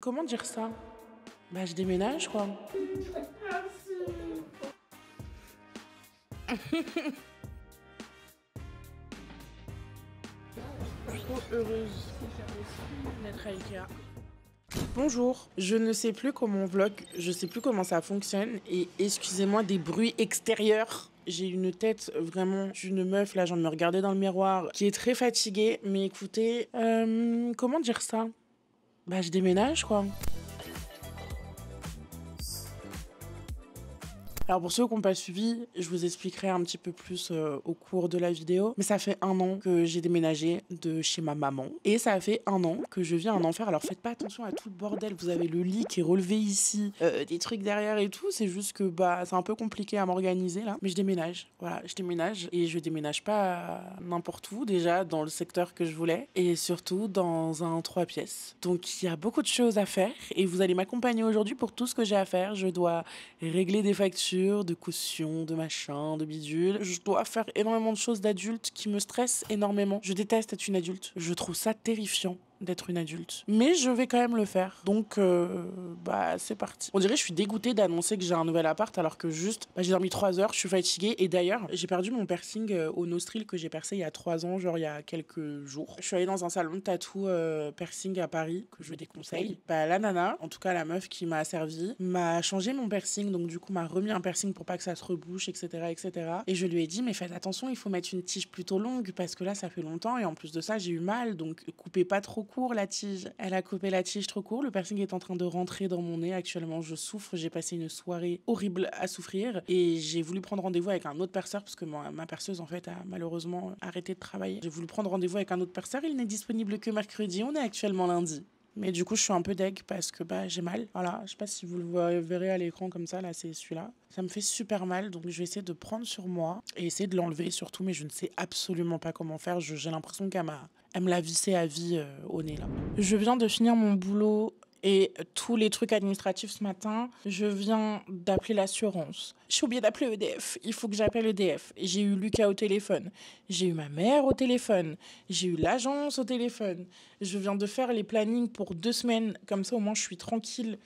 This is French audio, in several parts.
Comment dire ça? Bah, je déménage, quoi. Trop heureuse d'être à Ikea. Bonjour, je ne sais plus comment on vlog, je sais plus comment ça fonctionne et excusez-moi des bruits extérieurs. J'ai une tête vraiment d'une meuf, là, j'en me regarder dans le miroir, qui est très fatiguée. Mais écoutez, comment dire ça? Bah, je déménage, quoi. Alors pour ceux qui n'ont pas suivi, je vous expliquerai un petit peu plus au cours de la vidéo. Mais ça fait 1 an que j'ai déménagé de chez ma maman. Et ça fait 1 an que je vis un enfer. Alors faites pas attention à tout le bordel. Vous avez le lit qui est relevé ici, des trucs derrière et tout. C'est juste que bah c'est un peu compliqué à m'organiser là. Mais je déménage. Voilà, je déménage. Et je déménage pas n'importe où, déjà dans le secteur que je voulais. Et surtout dans un 3 pièces. Donc il y a beaucoup de choses à faire. Et vous allez m'accompagner aujourd'hui pour tout ce que j'ai à faire. Je dois régler des factures, de caution, de machin, de bidule. Je dois faire énormément de choses d'adulte qui me stressent énormément. Je déteste être une adulte. Je trouve ça terrifiant d'être une adulte. Mais je vais quand même le faire. Donc, bah, c'est parti. On dirait que je suis dégoûtée d'annoncer que j'ai un nouvel appart alors que juste, bah, j'ai dormi 3 heures, je suis fatiguée. Et d'ailleurs, j'ai perdu mon piercing au nostril que j'ai percé il y a 3 ans, genre il y a quelques jours. Je suis allée dans un salon de tatou piercing à Paris que je déconseille. Bah, la nana, en tout cas la meuf qui m'a servi, m'a changé mon piercing. Donc du coup, m'a remis un piercing pour pas que ça se rebouche, etc., etc. Et je lui ai dit, mais faites attention, il faut mettre une tige plutôt longue parce que là, ça fait longtemps. Et en plus de ça, j'ai eu mal. Donc coupez pas trop court la tige. Elle a coupé la tige trop court. Le piercing est en train de rentrer dans mon nez. Actuellement, je souffre. J'ai passé une soirée horrible à souffrir et j'ai voulu prendre rendez-vous avec un autre perceur parce que ma perceuse en fait a malheureusement arrêté de travailler. J'ai voulu prendre rendez-vous avec un autre perceur. Il n'est disponible que mercredi. On est actuellement lundi. Mais du coup, je suis un peu deg parce que bah, j'ai mal. Voilà, je sais pas si vous le verrez à l'écran comme ça, là, c'est celui-là. Ça me fait super mal, donc je vais essayer de prendre sur moi et essayer de l'enlever surtout, mais je ne sais absolument pas comment faire. J'ai l'impression qu'elle me l'a vissé à vie au nez, là. Je viens de finir mon boulot et tous les trucs administratifs ce matin. Je viens d'appeler l'assurance. J'ai oublié d'appeler EDF. Il faut que j'appelle EDF. J'ai eu Lucas au téléphone. J'ai eu ma mère au téléphone. J'ai eu l'agence au téléphone. Je viens de faire les plannings pour 2 semaines. Comme ça, au moins, je suis tranquille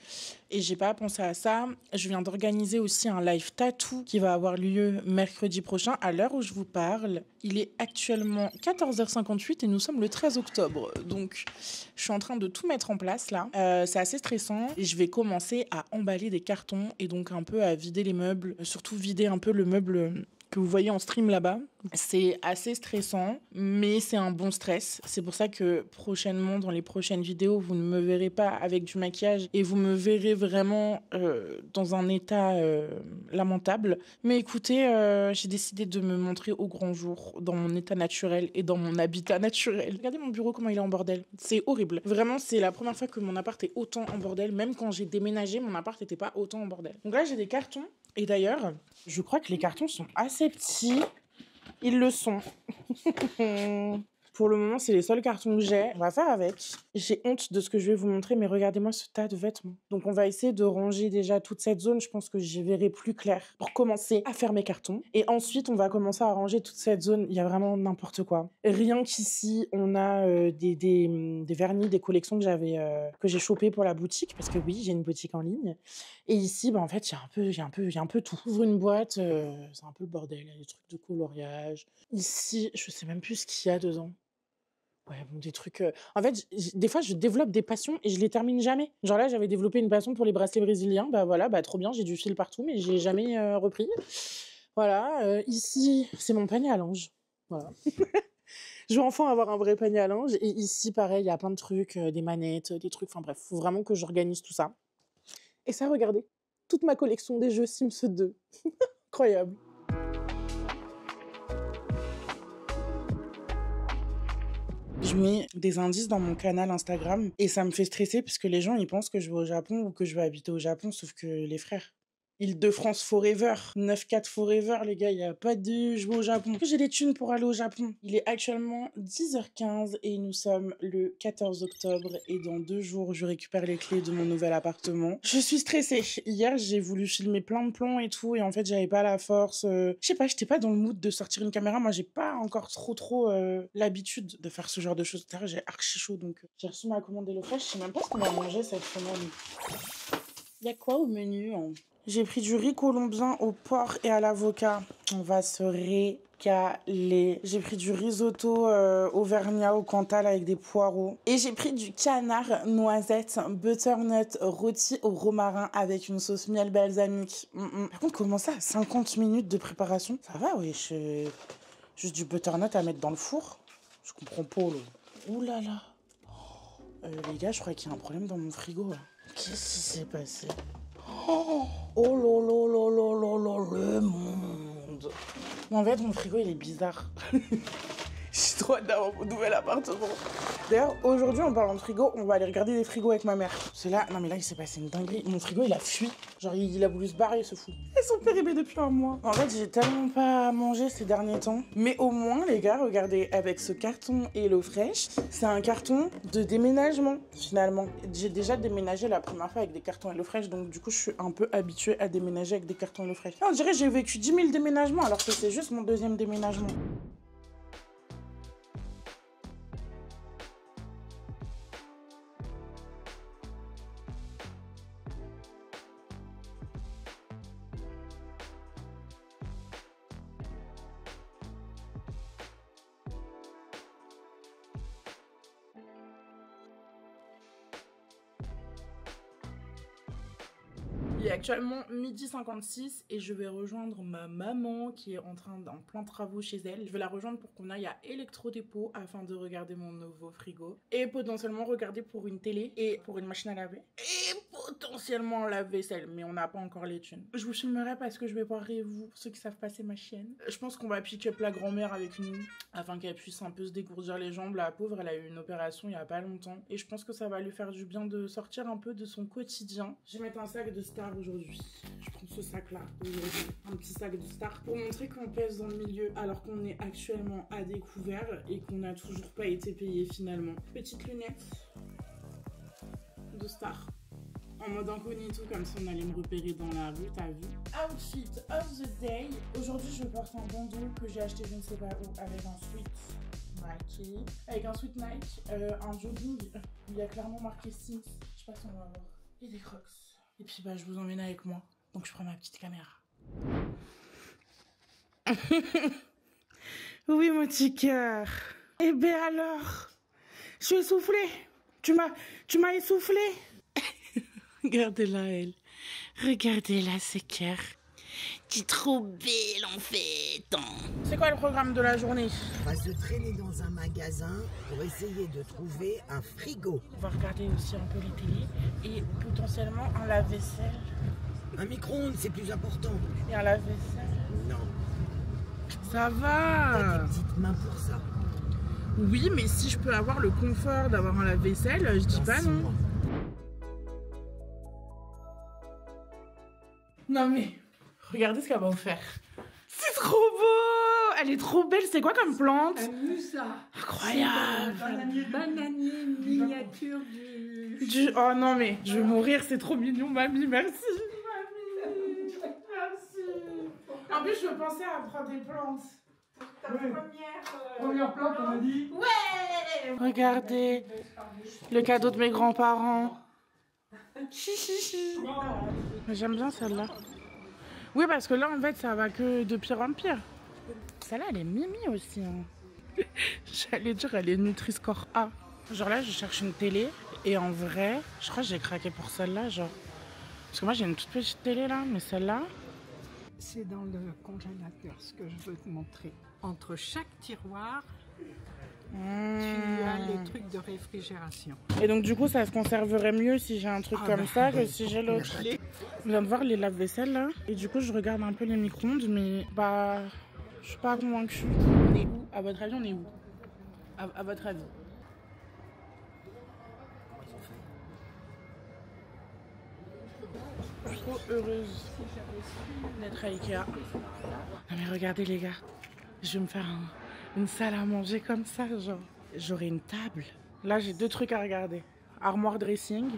et j'ai pas à penser à ça. Je viens d'organiser aussi un live tattoo qui va avoir lieu mercredi prochain. À l'heure où je vous parle, il est actuellement 14h58 et nous sommes le 13 octobre. Donc, je suis en train de tout mettre en place là. C'est assez stressant et je vais commencer à emballer des cartons et donc un peu à vider les meubles, surtout vider un peu le meuble que vous voyez en stream là-bas. C'est assez stressant, mais c'est un bon stress. C'est pour ça que prochainement, dans les prochaines vidéos, vous ne me verrez pas avec du maquillage et vous me verrez vraiment dans un état lamentable. Mais écoutez, j'ai décidé de me montrer au grand jour, dans mon état naturel et dans mon habitat naturel. Regardez mon bureau, comment il est en bordel. C'est horrible. Vraiment, c'est la première fois que mon appart est autant en bordel. Même quand j'ai déménagé, mon appart n'était pas autant en bordel. Donc là, j'ai des cartons. Et d'ailleurs, je crois que les cartons sont assez petits. Ils le sont. Pour le moment, c'est les seuls cartons que j'ai. On va faire avec. J'ai honte de ce que je vais vous montrer, mais regardez-moi ce tas de vêtements. Donc, on va essayer de ranger déjà toute cette zone. Je pense que j'y verrai plus clair pour commencer à faire mes cartons. Et ensuite, on va commencer à ranger toute cette zone. Il y a vraiment n'importe quoi. Rien qu'ici, on a des vernis, des collections que j'ai chopées pour la boutique. Parce que oui, j'ai une boutique en ligne. Et ici, bah, en fait, il y a un peu tout. J'ouvre une boîte, c'est un peu le bordel. Il y a des trucs de coloriage. Ici, je sais même plus ce qu'il y a dedans. Ouais, bon, des trucs... En fait, des fois, je développe des passions et je les termine jamais. Genre là, j'avais développé une passion pour les bracelets brésiliens. Bah voilà, bah trop bien, j'ai du fil partout, mais j'ai jamais repris. Voilà, ici, c'est mon panier à linge. Voilà. Je vais enfin avoir un vrai panier à linge. Et ici, pareil, il y a plein de trucs, des manettes, des trucs... Enfin bref, faut vraiment que j'organise tout ça. Et ça, regardez, toute ma collection des jeux Sims 2. Incroyable. Je mets des indices dans mon canal Instagram et ça me fait stresser parce que les gens ils pensent que je vais au Japon ou que je vais habiter au Japon, sauf que les frères, Île-de-France Forever. 9-4 Forever, les gars, il n'y a pas de jouer au Japon. J'ai des thunes pour aller au Japon. Il est actuellement 10h15 et nous sommes le 14 octobre. Et dans 2 jours, je récupère les clés de mon nouvel appartement. Je suis stressée. Hier, j'ai voulu filmer plein de plans et tout. Et en fait, j'avais pas la force. Je sais pas, j'étais pas dans le mood de sortir une caméra. Moi, j'ai pas encore trop l'habitude de faire ce genre de choses. D'ailleurs, j'ai archi chaud. Donc, j'ai reçu ma commande HelloFresh. Je sais même pas ce qu'on va manger cette semaine. Il y a quoi au menu hein? J'ai pris du riz colombien au porc et à l'avocat. On va se régaler. J'ai pris du risotto auvergnat au Cantal avec des poireaux. Et j'ai pris du canard noisette butternut rôti au romarin avec une sauce miel balsamique. Par contre, comment ça 50 minutes de préparation? Ça va, oui. Juste du butternut à mettre dans le four. Je comprends pas, là. Ouh là là. Les gars, je crois qu'il y a un problème dans mon frigo. Qu'est-ce qui s'est passé? Oh le monde. Mais en fait, mon frigo, il est bizarre. J'ai trop hâte d'avoir mon nouvel appartement. D'ailleurs, aujourd'hui, en parlant de frigo, on va aller regarder des frigos avec ma mère. C'est là, non mais là, il s'est passé une dinguerie. Mon frigo, il a fui. Genre, il a voulu se barrer, ce fou. Ils sont périmés depuis un mois. En fait, j'ai tellement pas mangé ces derniers temps. Mais au moins, les gars, regardez, avec ce carton HelloFresh, c'est un carton de déménagement, finalement. J'ai déjà déménagé la première fois avec des cartons HelloFresh, donc du coup, je suis un peu habituée à déménager avec des cartons HelloFresh. On dirait que j'ai vécu 10 000 déménagements, alors que c'est juste mon 2e déménagement. Il est actuellement 12h56 et je vais rejoindre ma maman qui est en plein travaux chez elle. Je vais la rejoindre pour qu'on aille à Electrodépôt afin de regarder mon nouveau frigo et potentiellement regarder pour une télé et pour une machine à laver et potentiellement la vaisselle, mais on n'a pas encore les thunes. Je vous filmerai parce que je vais voir vous, pour ceux qui savent pas c'est ma chienne. Je pense qu'on va pick up la grand-mère avec nous afin qu'elle puisse un peu se dégourdir les jambes. La pauvre, elle a eu une opération il y a pas longtemps et je pense que ça va lui faire du bien de sortir un peu de son quotidien. Je vais mettre un sac de Star aujourd'hui. Je prends ce sac là aujourd'hui, un petit sac de Star pour montrer qu'on pèse dans le milieu alors qu'on est actuellement à découvert et qu'on n'a toujours pas été payé finalement. Petites lunettes de Star en mode incognito, comme si on allait me repérer dans la rue, t'as vu? Outfit of the day. Aujourd'hui, je porte un bandeau que j'ai acheté je ne sais pas où avec un sweat Nike. Avec un sweat Nike, un jogging. Il y a clairement marqué Sims. Je sais pas si on va voir. Et des crocs. Et puis bah je vous emmène avec moi. Donc je prends ma petite caméra. Oui mon petit cœur. Eh ben alors, je suis essoufflée. Tu m'as essoufflée. Regardez-la elle. Regardez-la ce cœur. Tu es trop belle en fait. C'est quoi le programme de la journée? On va se traîner dans un magasin pour essayer de trouver un frigo. On va regarder aussi un peu les télés et potentiellement un lave-vaisselle. Un micro-ondes, c'est plus important. Et un lave-vaisselle? Non. Ça va. T'as des petites mains pour ça. Oui, mais si je peux avoir le confort d'avoir un lave-vaisselle, je dis pas non. Non mais, regardez ce qu'elle va vous faire. C'est trop beau. Elle est trop belle. C'est quoi comme plante? Un musa. Incroyable. Bananier miniature du... Oh non mais, je vais mourir. C'est trop mignon, mamie. Merci. Mamie. Merci. En plus, je pensais à prendre des plantes. Ta Première plante, on a dit. Ouais. Regardez. Le cadeau de mes grands-parents. J'aime bien celle-là. Oui, parce que là, en fait, ça va que de pire en pire. Celle-là, elle est mimi aussi. Hein. J'allais dire, elle est Nutri-Score A. Genre là, je cherche une télé. Et en vrai, je crois que j'ai craqué pour celle-là. Genre. Parce que moi, j'ai une toute petite télé là. Mais celle-là... C'est dans le congélateur, ce que je veux te montrer. Entre chaque tiroir, tu as les trucs de réfrigération. Et donc du coup ça se conserverait mieux si j'ai un truc comme ça que si j'ai l'autre. Je viens de voir les lave-vaisselle là. Et du coup je regarde un peu les micro-ondes mais bah je suis pas convaincue. On est où? À votre avis on est où? À votre avis? Je suis trop heureuse d'être à Ikea. Non mais regardez les gars, je vais me faire une salle à manger comme ça, genre. J'aurai une table. Là j'ai 2 trucs à regarder. Armoire dressing,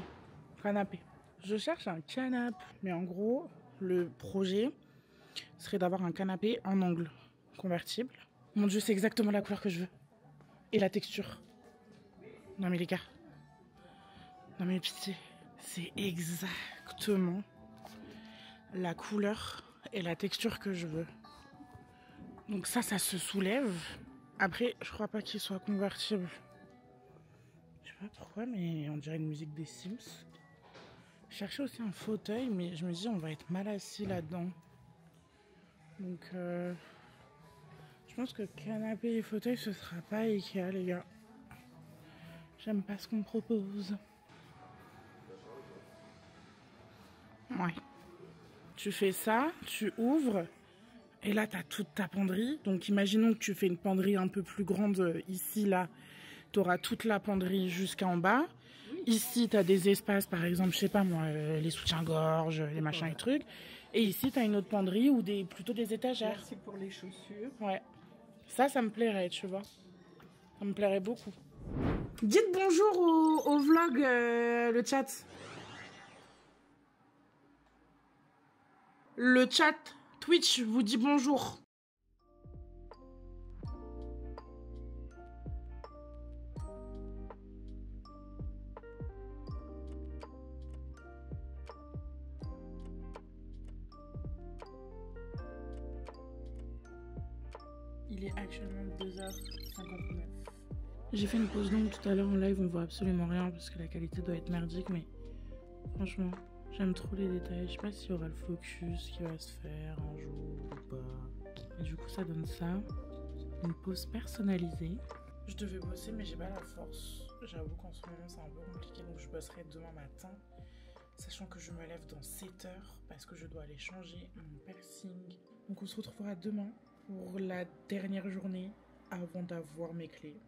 canapé. Je cherche un canapé, mais en gros, le projet serait d'avoir un canapé en angle convertible. Mon Dieu, c'est exactement la couleur que je veux. Et la texture. Non mais les gars. Non mais pitié. C'est exactement la couleur et la texture que je veux. Donc ça se soulève. Après, je crois pas qu'il soit convertible. Je sais pas pourquoi, mais on dirait une musique des Sims. Je cherchais aussi un fauteuil, mais je me dis on va être mal assis là-dedans. Donc je pense que canapé et fauteuil ce sera pas Ikea les gars. J'aime pas ce qu'on me propose. Ouais. Tu fais ça, tu ouvres et là t'as toute ta penderie. Donc imaginons que tu fais une penderie un peu plus grande ici là. T'auras toute la penderie jusqu'en bas. Ici, tu as des espaces, par exemple, je sais pas moi, les soutiens-gorge, les machins et trucs. Et ici, tu as une autre penderie ou plutôt des étagères. Merci pour les chaussures. Ouais. Ça me plairait, tu vois. Ça me plairait beaucoup. Dites bonjour au vlog, le chat. Le chat Twitch vous dit bonjour. Il est actuellement 2h59. J'ai fait une pause longue tout à l'heure en live, on voit absolument rien parce que la qualité doit être merdique, mais franchement, j'aime trop les détails. Je sais pas s'il y aura le focus qui va se faire un jour ou pas. Et du coup, ça donne ça. Une pause personnalisée. Je devais bosser, mais j'ai pas la force. J'avoue qu'en ce moment, c'est un peu compliqué, donc je bosserai demain matin. Sachant que je me lève dans 7 heures parce que je dois aller changer mon piercing. Donc on se retrouvera demain pour la dernière journée avant d'avoir mes clés.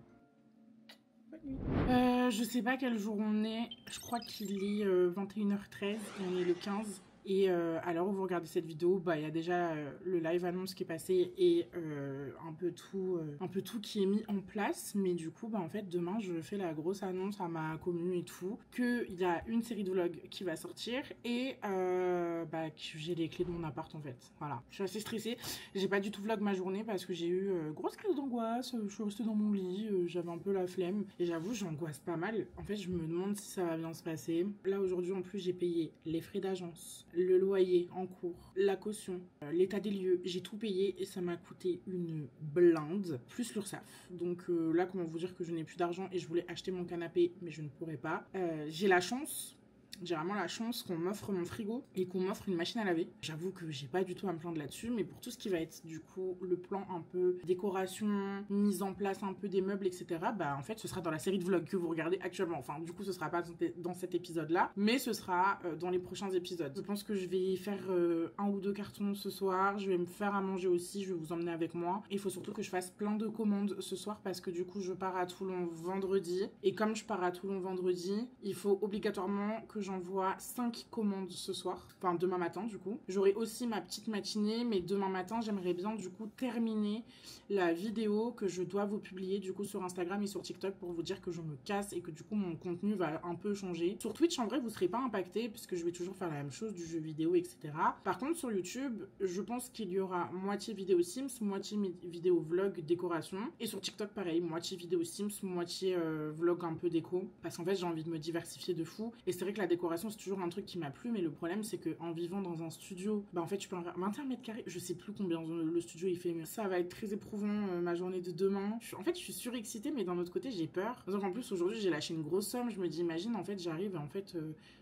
Bonne nuit. Je sais pas quel jour on est. Je crois qu'il est 21h13 et on est le 15. Et à l'heure où vous regardez cette vidéo, bah, il y a déjà le live annonce qui est passé et un peu tout qui est mis en place. Mais du coup, bah, en fait, demain, je fais la grosse annonce à ma commune et tout, qu'il y a une série de vlogs qui va sortir et bah, que j'ai les clés de mon appart en fait. Voilà, je suis assez stressée. J'ai pas du tout vlog ma journée parce que j'ai eu grosse crise d'angoisse. Je suis restée dans mon lit, j'avais un peu la flemme et j'avoue, j'angoisse pas mal. En fait, je me demande si ça va bien se passer. Là, aujourd'hui, en plus, j'ai payé les frais d'agence, le loyer en cours, la caution, l'état des lieux, j'ai tout payé et ça m'a coûté une blinde, plus l'URSSAF. Donc là, comment vous dire que je n'ai plus d'argent et je voulais acheter mon canapé, mais je ne pourrais pas. J'ai la chance... J'ai vraiment la chance qu'on m'offre mon frigo et qu'on m'offre une machine à laver. J'avoue que j'ai pas du tout à me plaindre là-dessus, mais pour tout ce qui va être du coup le plan un peu décoration, mise en place un peu des meubles, etc. Bah en fait ce sera dans la série de vlogs que vous regardez actuellement. Enfin du coup ce sera pas dans cet épisode-là, mais ce sera dans les prochains épisodes. Je pense que je vais faire 1 ou 2 cartons ce soir. Je vais me faire à manger aussi, je vais vous emmener avec moi. Et il faut surtout que je fasse plein de commandes ce soir parce que du coup je pars à Toulon vendredi. Et comme je pars à Toulon vendredi, il faut obligatoirement que j'envoie 5 commandes ce soir, enfin demain matin du coup. J'aurai aussi ma petite matinée, mais demain matin j'aimerais bien du coup terminer la vidéo que je dois vous publier du coup sur Instagram et sur TikTok pour vous dire que je me casse et que du coup mon contenu va un peu changer. Sur Twitch en vrai vous serez pas impacté puisque je vais toujours faire la même chose, du jeu vidéo etc. Par contre sur YouTube je pense qu'il y aura moitié vidéo Sims, moitié vidéo vlog décoration, et sur TikTok pareil, moitié vidéo Sims, moitié vlog un peu déco, parce qu'en fait j'ai envie de me diversifier de fou. Et c'est vrai que la décoration c'est toujours un truc qui m'a plu, mais le problème c'est que en vivant dans un studio, bah en fait tu peux en faire 21 mètres carrés, je sais plus combien le studio il fait, mais ça va être très éprouvant ma journée de demain. En fait je suis surexcitée, mais d'un autre côté j'ai peur. Donc en plus aujourd'hui j'ai lâché une grosse somme, je me dis imagine en fait j'arrive et en fait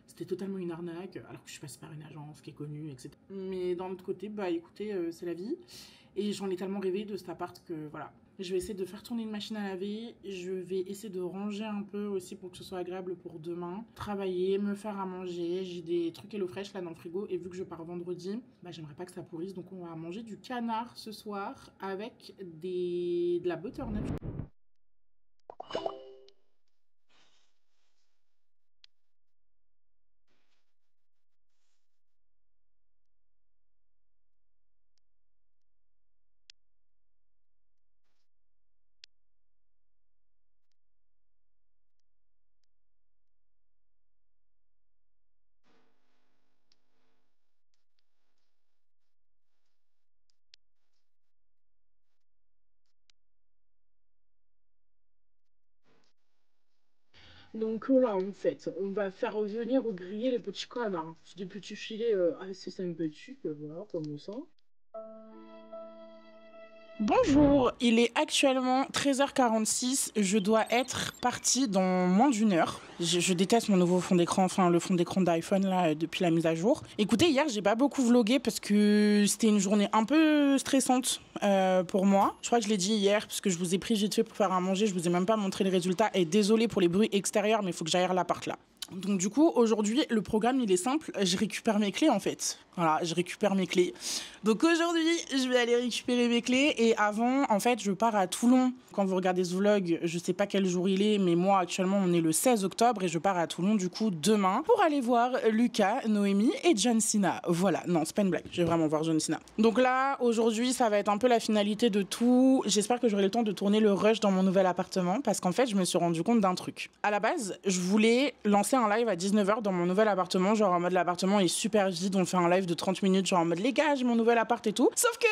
c'était totalement une arnaque alors que je suis passée par une agence qui est connue etc. Mais d'un autre côté bah écoutez c'est la vie et j'en ai tellement rêvé de cet appart que voilà. Je vais essayer de faire tourner une machine à laver. Je vais essayer de ranger un peu aussi pour que ce soit agréable pour demain. Travailler, me faire à manger. J'ai des trucs HelloFresh là dans le frigo. Et vu que je pars vendredi, bah j'aimerais pas que ça pourrisse. Donc on va manger du canard ce soir avec de la butternut. Donc là, en fait, on va faire revenir ou griller les petits canards. C'est des petits filets assez sympathiques, voilà, comme ça. Bonjour, il est actuellement 13h46, je dois être partie dans moins d'une heure. Je déteste mon nouveau fond d'écran, enfin le fond d'écran d'iPhone là depuis la mise à jour. Écoutez, hier j'ai pas beaucoup vlogué parce que c'était une journée un peu stressante pour moi. Je crois que je l'ai dit hier parce que je vous ai pris vite fait pour faire à manger, je vous ai même pas montré les résultats et désolé pour les bruits extérieurs mais il faut que j'aère l'appart là. Donc du coup, aujourd'hui, le programme, il est simple. Je récupère mes clés, en fait. Voilà, je récupère mes clés. Donc aujourd'hui, je vais aller récupérer mes clés. Et avant, en fait, je pars à Toulon. Quand vous regardez ce vlog, je sais pas quel jour il est, mais moi, actuellement, on est le 16 octobre et je pars à Toulon, du coup, demain, pour aller voir Lucas, Noémie et John Cena. Voilà, non, c'est pas une blague. Je vais vraiment voir John Cena. Donc là, aujourd'hui, ça va être un peu la finalité de tout. J'espère que j'aurai le temps de tourner le rush dans mon nouvel appartement parce qu'en fait, je me suis rendu compte d'un truc. À la base, je voulais lancer un live à 19h dans mon nouvel appartement, genre en mode l'appartement est super vide, on fait un live de 30 minutes, genre en mode les gars, j'ai mon nouvel appart et tout. Sauf que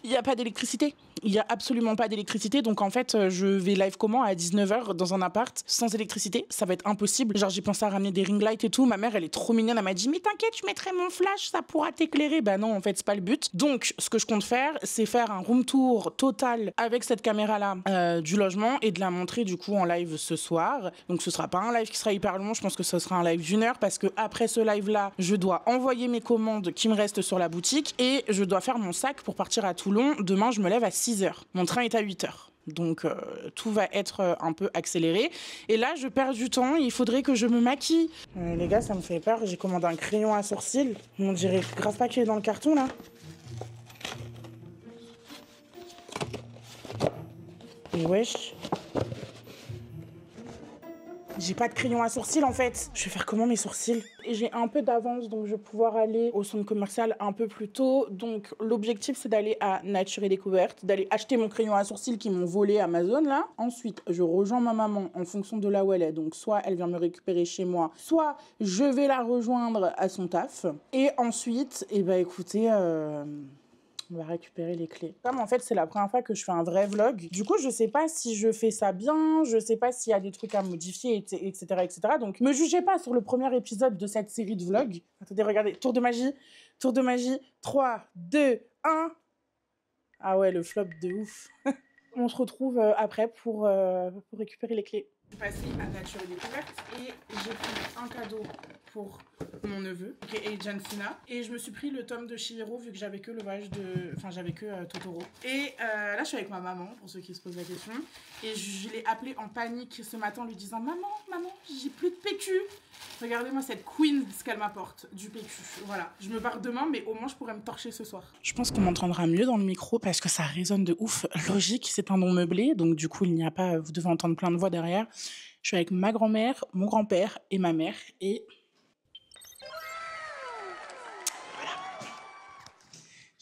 il n'y a pas d'électricité. Il n'y a absolument pas d'électricité, donc en fait, je vais live comment à 19h dans un appart sans électricité? Ça va être impossible. Genre, j'ai pensé à ramener des ring lights et tout. Ma mère, elle est trop mignonne. Elle m'a dit, mais t'inquiète, je mettrai mon flash, ça pourra t'éclairer. Bah non, en fait, c'est pas le but. Donc, ce que je compte faire, c'est faire un room tour total avec cette caméra-là du logement et de la montrer du coup en live ce soir. Donc, ce sera pas un live qui sera hyper long. Je pense que ce sera un live d'1 heure parce que après ce live-là, je dois envoyer mes commandes qui me restent sur la boutique et je dois faire mon sac pour partir à Toulon. Demain, je me lève à 6h. Mon train est à 8h. Donc tout va être un peu accéléré. Et là, je perds du temps. Il faudrait que je me maquille. Les gars, ça me fait peur. J'ai commandé un crayon à sourcils. On dirait grave pas qu'il est dans le carton, là. Et wesh. J'ai pas de crayon à sourcils en fait. Je vais faire comment mes sourcils? Et j'ai un peu d'avance donc je vais pouvoir aller au centre commercial un peu plus tôt. Donc l'objectif c'est d'aller à Nature et Découverte, d'aller acheter mon crayon à sourcils qu'ils m'ont volé Amazon là. Ensuite je rejoins ma maman en fonction de là où elle est. Donc soit elle vient me récupérer chez moi, soit je vais la rejoindre à son taf. Et ensuite, eh ben écoutez... on va récupérer les clés. Comme en fait c'est la première fois que je fais un vrai vlog, du coup je sais pas si je fais ça bien, je sais pas s'il y a des trucs à modifier, etc. Donc me jugez pas sur le premier épisode de cette série de vlogs. Attendez, regardez, tour de magie, 3, 2, 1. Ah ouais, le flop de ouf. On se retrouve après pour récupérer les clés. Je suis passée à Nature et Découverte et j'ai pris un cadeau pour mon neveu et John Cena et je me suis pris le tome de Chihiro vu que j'avais que le voyage de... Enfin j'avais que Totoro. Et là je suis avec ma maman pour ceux qui se posent la question et je l'ai appelée en panique ce matin en lui disant maman j'ai plus de PQ. Regardez-moi cette queen ce qu'elle m'apporte, du PQ. Voilà, je me barre demain mais au moins je pourrais me torcher ce soir. Je pense qu'on m'entendra mieux dans le micro parce que ça résonne de ouf. Logique, c'est un non meublé donc du coup il n'y a pas... Vous devez entendre plein de voix derrière. Je suis avec ma grand-mère, mon grand-père et ma mère et...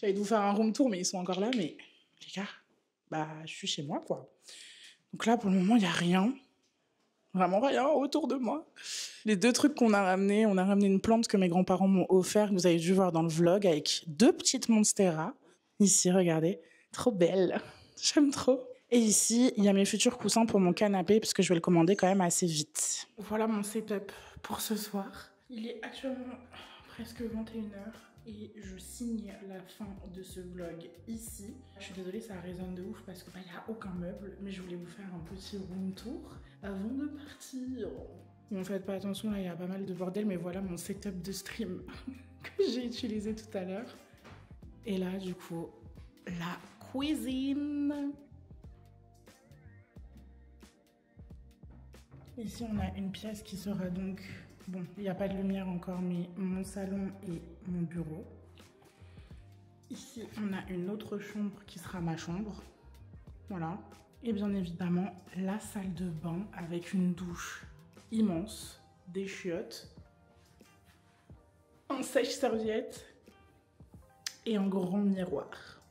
J'allais vous faire un room tour, mais ils sont encore là. Mais les gars, bah, je suis chez moi, quoi. Donc là, pour le moment, il n'y a rien. Vraiment rien autour de moi. Les deux trucs qu'on a ramenés, on a ramené une plante que mes grands-parents m'ont offert, que vous avez dû voir dans le vlog, avec 2 petites monstera. Ici, regardez. Trop belle. J'aime trop. Et ici, il y a mes futurs coussins pour mon canapé, parce que je vais le commander quand même assez vite. Voilà mon setup pour ce soir. Il est actuellement presque 21h. Et je signe la fin de ce vlog ici. Je suis désolée, ça résonne de ouf parce qu'il n'y a aucun meuble, mais je voulais vous faire un petit room tour avant de partir. Bon, faites pas attention, là il y a pas mal de bordel, mais voilà mon setup de stream que j'ai utilisé tout à l'heure. Et là, du coup, la cuisine. Ici, on a une pièce qui sera donc... Bon, il n'y a pas de lumière encore, mais mon salon et mon bureau. Ici, on a une autre chambre qui sera ma chambre. Voilà. Et bien évidemment, la salle de bain avec une douche immense, des chiottes, un sèche-serviette et un grand miroir.